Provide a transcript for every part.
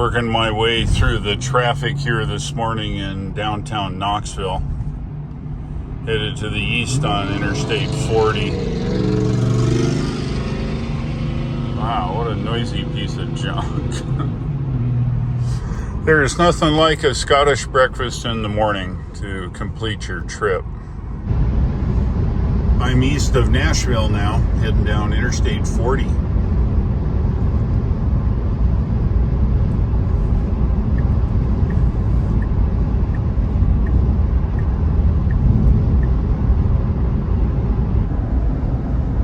Working my way through the traffic here this morning in downtown Knoxville. Headed to the east on Interstate 40. Wow, what a noisy piece of junk. There is nothing like a Scottish breakfast in the morning to complete your trip. I'm east of Nashville now, heading down Interstate 40.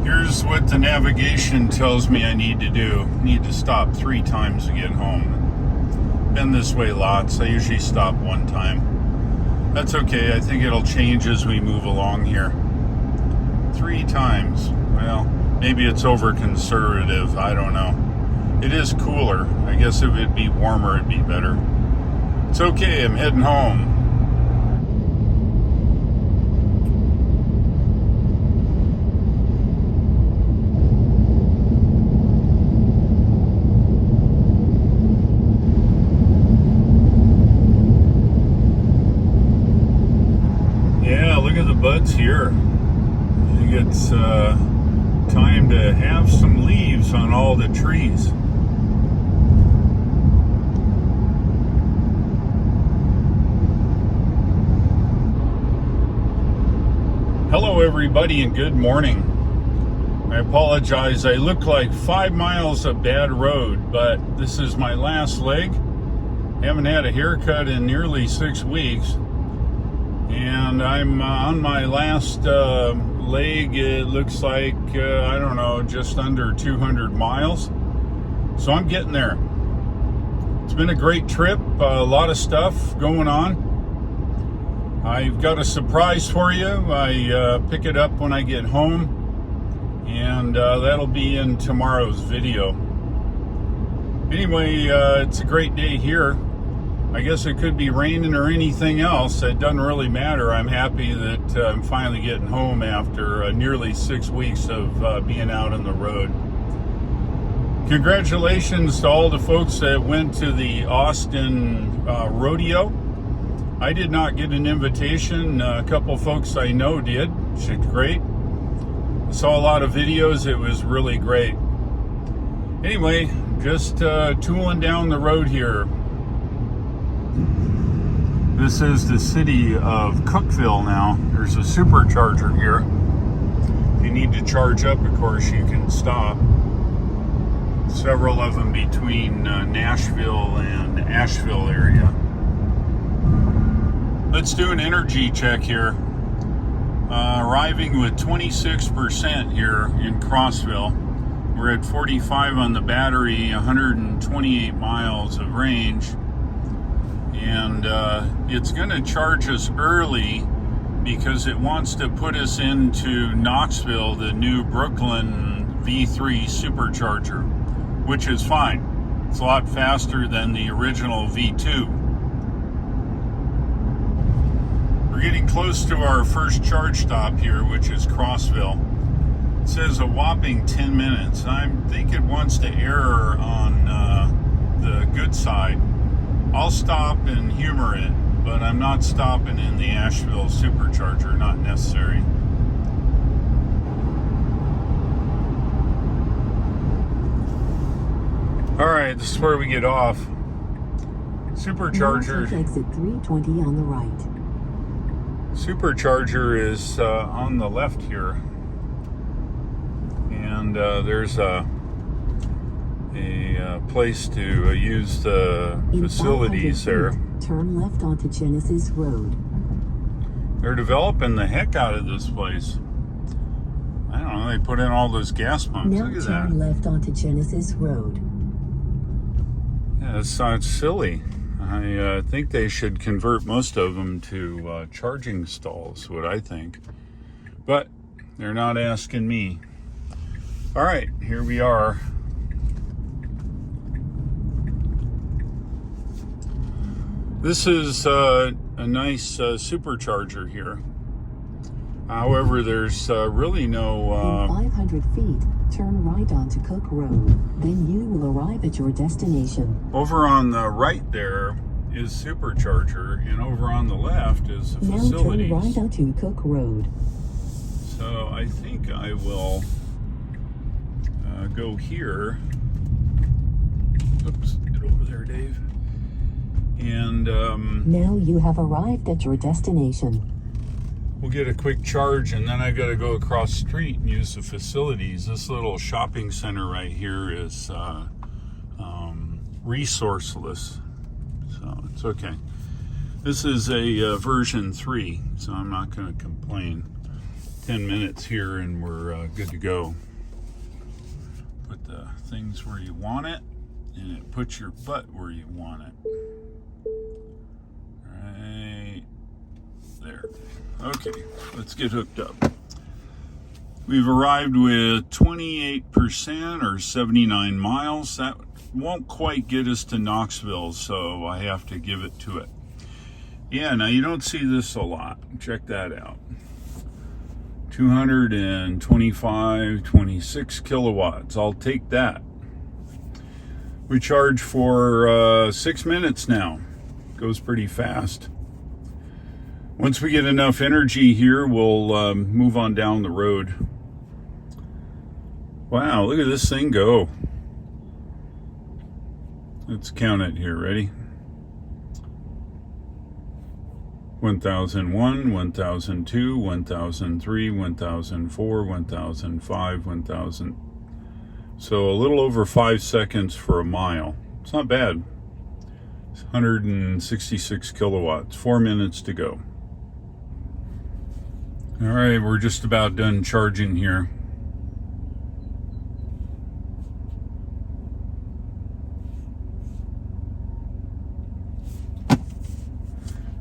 Here's what the navigation tells me I need to do. Need to stop 3 times to get home. Been this way lots. I usually stop 1 time. That's okay. I think it'll change as we move along here. 3 times. Well, maybe it's over conservative. I don't know. It is cooler. I guess if it'd be warmer, it'd be better. It's okay. I'm heading home. Buds here. I think it's time to have some leaves on all the trees. Hello everybody and good morning. I apologize, I look like 5 miles of bad road, but this is my last leg. Haven't had a haircut in nearly 6 weeks. And I'm on my last leg. It looks like, I don't know, just under 200 miles. So I'm getting there. It's been a great trip, a lot of stuff going on. I've got a surprise for you. I pick it up when I get home, and that'll be in tomorrow's video. Anyway, it's a great day here. I guess it could be raining or anything else. It doesn't really matter. I'm happy that I'm finally getting home after nearly 6 weeks of being out on the road. Congratulations to all the folks that went to the Austin rodeo. I did not get an invitation. A couple folks I know did. It's great. I saw a lot of videos. It was really great. Anyway, just tooling down the road here. This is the city of Cookeville now. There's a supercharger here. If you need to charge up, of course, you can stop. Several of them between Nashville and Asheville area. Let's do an energy check here. Arriving with 26% here in Crossville. We're at 45 on the battery, 128 miles of range. And it's going to charge us early because it wants to put us into Knoxville, the new Brooklyn V3 supercharger, which is fine. It's a lot faster than the original V2. We're getting close to our first charge stop here, which is Crossville. It says a whopping 10 minutes. I think it wants to err on the good side. I'll stop and humor it, but I'm not stopping in the Asheville supercharger, not necessary. All right, this is where we get off. Supercharger. Exit 320 on the right. Supercharger is on the left here, and there's a place to use the facilities there. Turn left onto Genesis Road. They're developing the heck out of this place. I don't know, they put in all those gas pumps. Now look at turn that. left onto Genesis Road. Yeah, it's silly. I think they should convert most of them to charging stalls, what I think. But they're not asking me. All right, here we are. This is a nice supercharger here. However, there's really no... In 500 feet, turn right onto Cook Road. Then you will arrive at your destination. Over on the right there is Supercharger, and over on the left is the Now facilities. turn right onto Cook Road. So I think I will go here. Oops, get over there, Dave. And Now you have arrived at your destination. we'll get a quick charge, and then I got to go across the street and use the facilities. This little shopping center right here is resourceless, so it's okay. This is a version 3, so I'm not going to complain. 10 minutes here and we're good to go. Put the things where you want it, and it puts your butt where you want it. Right there. Okay, let's get hooked up. We've arrived with 28% or 79 miles. That won't quite get us to Knoxville, so I have to give it to it. Yeah, now you don't see this a lot. Check that out. 225, 26 kilowatts. I'll take that. We charge for 6 minutes now. Goes pretty fast. Once we get enough energy here, we'll move on down the road. Wow, look at this thing go. Let's count it here. Ready? 1001, 1002, 1003, 1004, 1005, 1000. So a little over 5 seconds for a mile. It's not bad. It's 166 kilowatts. 4 minutes to go. All right, we're just about done charging here.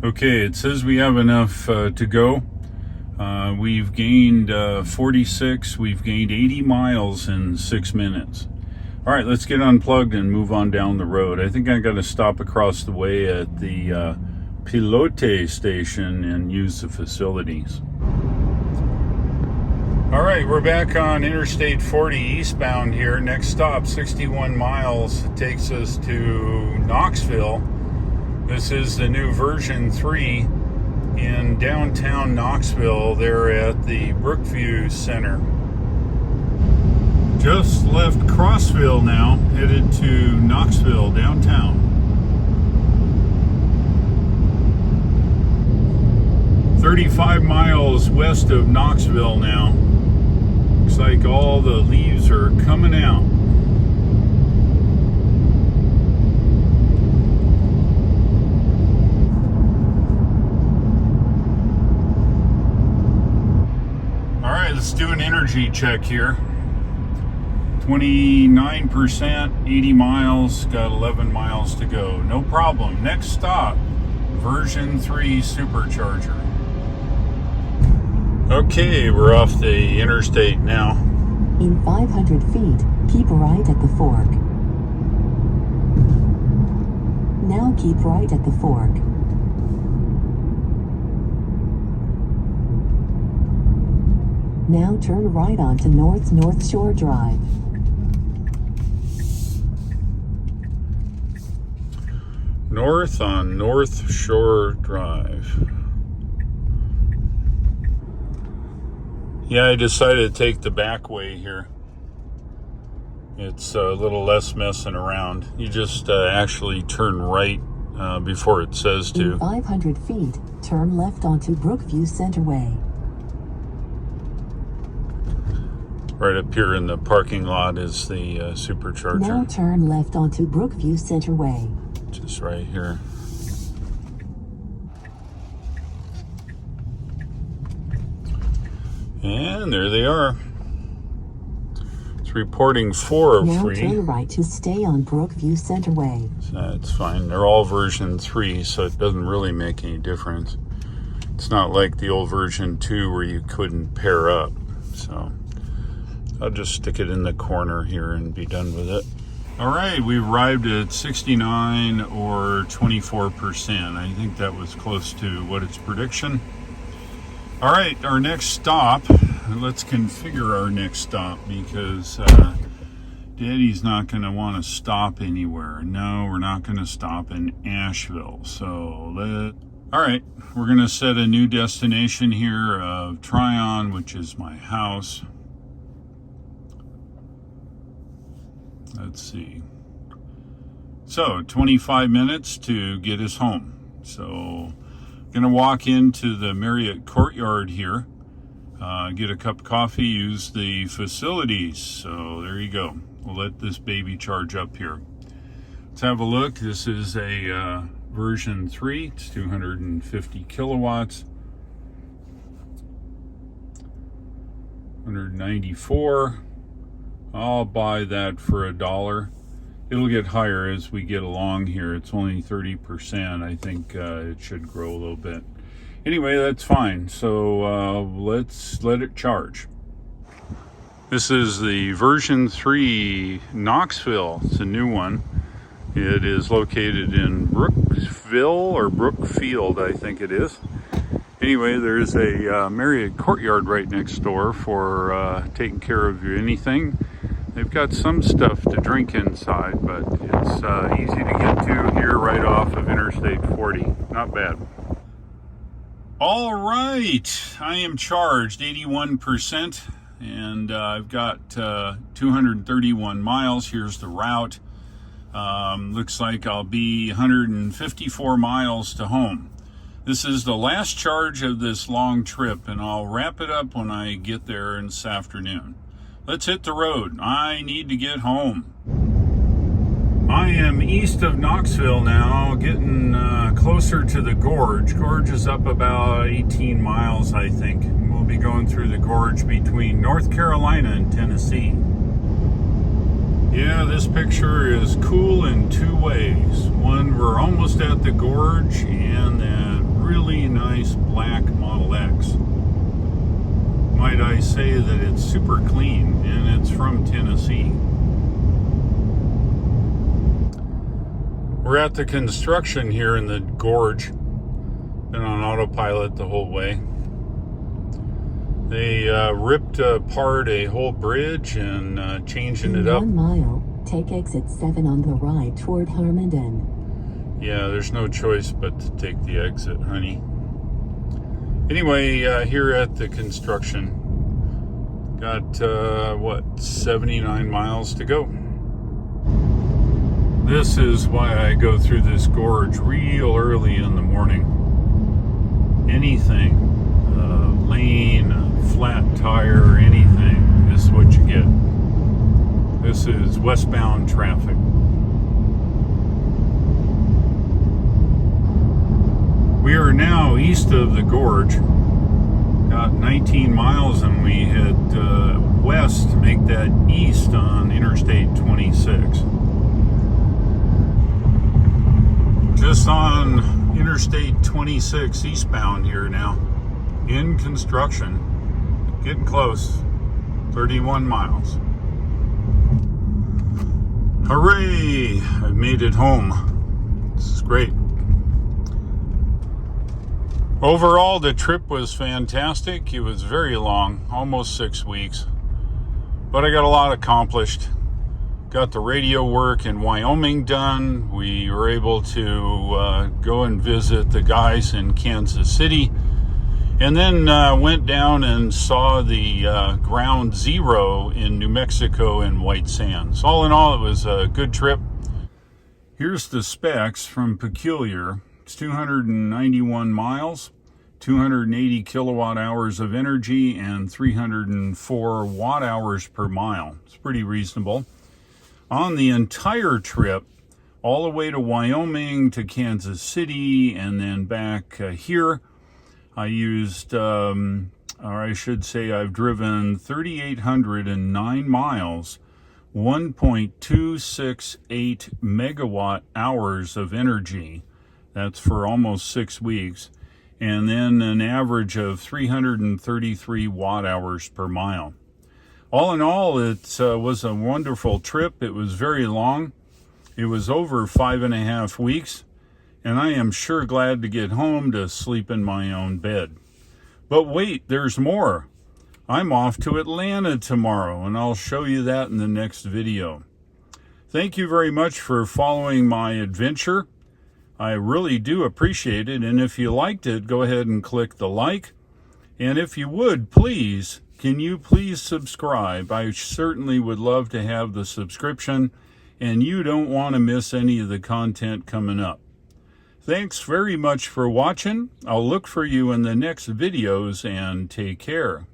Okay, it says we have enough to go. We've gained 46, we've gained 80 miles in 6 minutes. All right, let's get unplugged and move on down the road. I think I got to stop across the way at the Pilote station and use the facilities. All right, we're back on Interstate 40 eastbound here. Next stop, 61 miles, takes us to Knoxville. This is the new version 3 in downtown Knoxville. They're at the Brookview Center. Just left Crossville now, headed to Knoxville, downtown. "35 miles west of Knoxville now. Looks like all the leaves are coming out. Let's do an energy check here. 29%, 80 miles, got 11 miles to go. No problem. Next stop, version 3 supercharger. Okay, we're off the interstate now. In 500 feet, keep right at the fork. Now keep right at the fork. Now turn right onto North Shore Drive. North on North Shore Drive. Yeah, I decided to take the back way here. It's a little less messing around. You just actually turn right before it says to. In 500 feet, turn left onto Brookview Centerway. Right up here in the parking lot is the supercharger. Now turn left onto Brookview Centerway. Just right here. And there they are. It's reporting 4 of now 3. Turn right to stay on Brookview Centerway. That's fine. They're all version 3, so it doesn't really make any difference. It's not like the old version 2 where you couldn't pair up. So I'll just stick it in the corner here and be done with it. All right, we arrived at 69 or 24%. I think that was close to what its prediction. All right, our next stop. Let's configure our next stop because Daddy's not going to want to stop anywhere. No, we're not going to stop in Nashville. So all right, we're going to set a new destination here of Tryon, which is my house. Let's see. So 25 minutes to get us home. So going to walk into the Marriott courtyard here, get a cup of coffee, use the facilities. So there you go. We'll let this baby charge up here. Let's have a look. This is a version 3. It's 250 kilowatts. 194. I'll buy that for $1. It'll get higher as we get along here. It's only 30%. I think it should grow a little bit. Anyway, that's fine. So let's let it charge. This is the version 3 Knoxville. It's a new one. It is located in Brookville or Brookfield, I think it is. Anyway, there's a Marriott courtyard right next door for taking care of anything. They've got some stuff to drink inside, but it's easy to get to here right off of Interstate 40. Not bad. All right, I am charged 81%, and I've got 231 miles. Here's the route. Looks like I'll be 154 miles to home. This is the last charge of this long trip, and I'll wrap it up when I get there this afternoon. Let's hit the road. I need to get home. I am east of Knoxville now, getting closer to the gorge. Gorge is up about 18 miles, I think. We'll be going through the gorge between North Carolina and Tennessee. Yeah, this picture is cool in two ways. One, we're almost at the gorge, and that really nice black Model X. Might I say that it's super clean, and it's from Tennessee. We're at the construction here in the gorge. Been on autopilot the whole way. They ripped apart a whole bridge and changing it up. 1 mile, take exit 7 on the right toward Harmondon. Yeah, there's no choice but to take the exit, honey. Anyway, here at the construction, got 79 miles to go. This is why I go through this gorge real early in the morning. Anything, lane, flat tire, anything, this is what you get. This is westbound traffic. We are now east of the gorge, got 19 miles, and we head west to make that east on Interstate 26. Just on Interstate 26 eastbound here now, in construction, getting close, 31 miles. Hooray! I've made it home. This is great. Overall, the trip was fantastic. It was very long, almost 6 weeks, but I got a lot accomplished. Got the radio work in Wyoming done. We were able to go and visit the guys in Kansas City, and then went down and saw the Ground Zero in New Mexico in White Sands. All in all, it was a good trip. Here's the specs from Peculiar. It's 291 miles, 280 kilowatt hours of energy, and 304 watt hours per mile. It's pretty reasonable. On the entire trip, all the way to Wyoming, to Kansas City, and then back here, I used, or I should say I've driven 3,809 miles, 1.268 megawatt hours of energy. That's for almost 6 weeks. And then an average of 333 watt hours per mile. All in all, it was a wonderful trip. It was very long. It was over 5.5 weeks. And I am sure glad to get home to sleep in my own bed. But wait, there's more. I'm off to Atlanta tomorrow, and I'll show you that in the next video. Thank you very much for following my adventure. I really do appreciate it, and if you liked it, go ahead and click the like. And if you would, please, can you please subscribe? I certainly would love to have the subscription, and you don't want to miss any of the content coming up. Thanks very much for watching. I'll look for you in the next videos, and take care.